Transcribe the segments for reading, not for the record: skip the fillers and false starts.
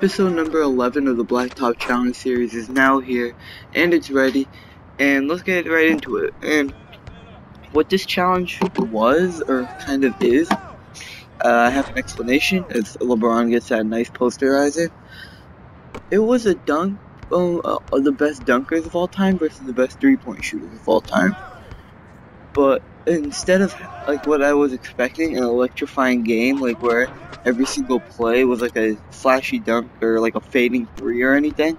Episode number 11 of the Blacktop Challenge series is now here, and it's ready, and let's get right into it. And what this challenge was, or kind of is, I have an explanation, as LeBron gets that nice posterizer. It was a dunk, the best dunkers of all time versus the best three-point shooters of all time. But instead of like what I was expecting, an electrifying game, like where every single play was like a flashy dunk or like a fading three or anything,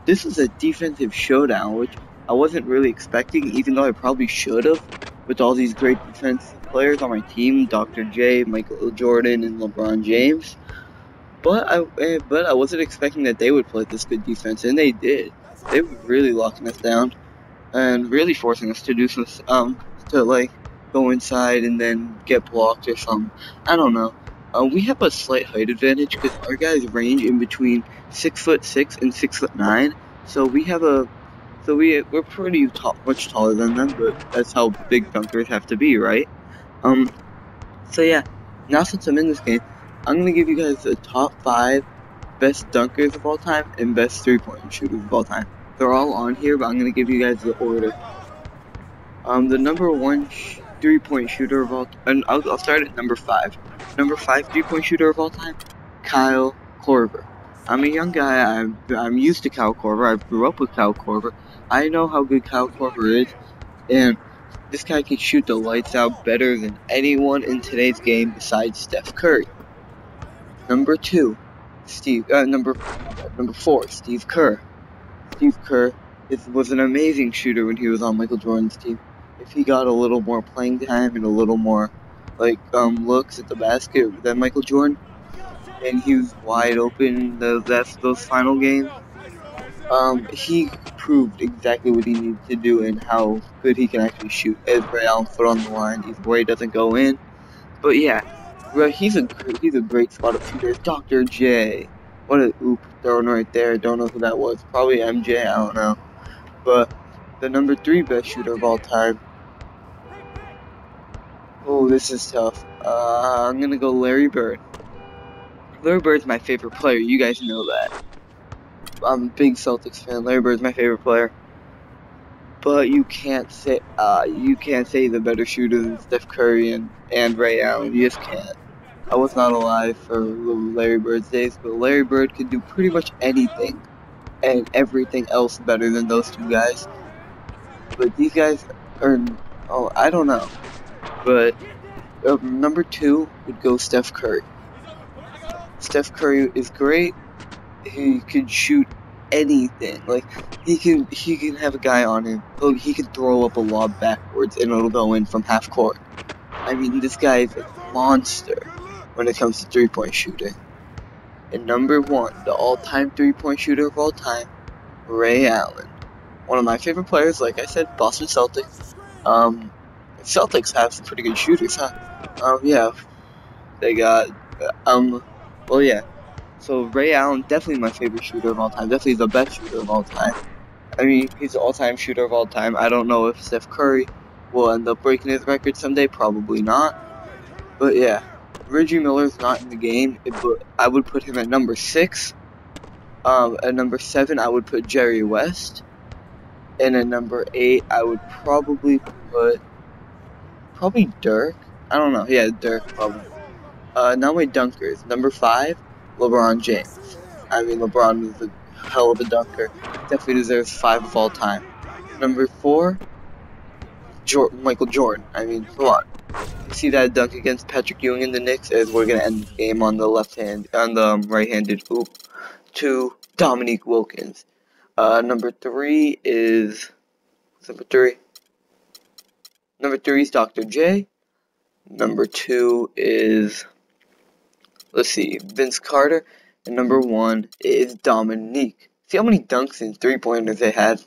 this was a defensive showdown, which I wasn't really expecting, even though I probably should have, with all these great defensive players on my team, Dr. J, Michael Jordan, and LeBron James. But I wasn't expecting that they would play this good defense, and they did. They were really locking us down and really forcing us to do some to like go inside and then get blocked or something. I don't know. We have a slight height advantage because our guys range in between 6'6" and 6'9", so we're pretty much taller than them, but that's how big dunkers have to be, right? So yeah, now since I'm in this game, I'm gonna give you guys the top 5 best dunkers of all time and best three-point shooters of all time. They're all on here, but I'm gonna give you guys the order. The number 1 three-point shooter of all time, and I'll start at number 5. Number 5 three-point shooter of all time, Kyle Korver. I'm a young guy. I'm used to Kyle Korver. I grew up with Kyle Korver. I know how good Kyle Korver is, and this guy can shoot the lights out better than anyone in today's game besides Steph Curry. Number 2, number 4, Steve Kerr. Steve Kerr was an amazing shooter when he was on Michael Jordan's team. If he got a little more playing time and a little more looks at the basket than Michael Jordan, and he was wide open those final games, he proved exactly what he needed to do and how good he can actually shoot. As Ray Allen foot on the line, either way it doesn't go in. But yeah, he's a great spot up shooter. Dr. J, what a oop thrown right there. Don't know who that was. Probably MJ. I don't know. But the number 3 best shooter of all time. Oh, this is tough. I'm gonna go Larry Bird. Larry Bird's my favorite player. You guys know that. I'm a big Celtics fan. Larry Bird's my favorite player. But you can't say the better shooter than Steph Curry and Ray Allen. You just can't. I was not alive for Larry Bird's days, but Larry Bird could do pretty much anything and everything else better than those two guys. But these guys are, I don't know. But number 2 would go Steph Curry. Steph Curry is great. He can shoot anything. Like he can have a guy on him. He can throw up a lob backwards and it'll go in from half court. I mean, this guy is a monster when it comes to three-point shooting. And number 1, the all-time three-point shooter of all time, Ray Allen. One of my favorite players, like I said, Boston Celtics. Celtics have some pretty good shooters, huh? Yeah. They got, well, yeah. So Ray Allen, definitely my favorite shooter of all time. Definitely the best shooter of all time. I mean, he's the all-time shooter of all time. I don't know if Steph Curry will end up breaking his record someday. Probably not. But yeah, Reggie Miller's not in the game, but I would put him at number 6. At number 7, I would put Jerry West. And at number 8, I would probably put Dirk. I don't know. Yeah, Dirk probably. Now my dunkers. Number 5, LeBron James. I mean, LeBron is a hell of a dunker. Definitely deserves 5 of all time. Number 4, Michael Jordan. I mean, come on. You see that dunk against Patrick Ewing in the Knicks? As we're gonna end the game on the right-handed hoop to Dominique Wilkins. Number 3 is number 3. Number 3 is Dr. J. Number 2 is, let's see, Vince Carter. And number 1 is Dominique. See how many dunks and 3-pointers they had?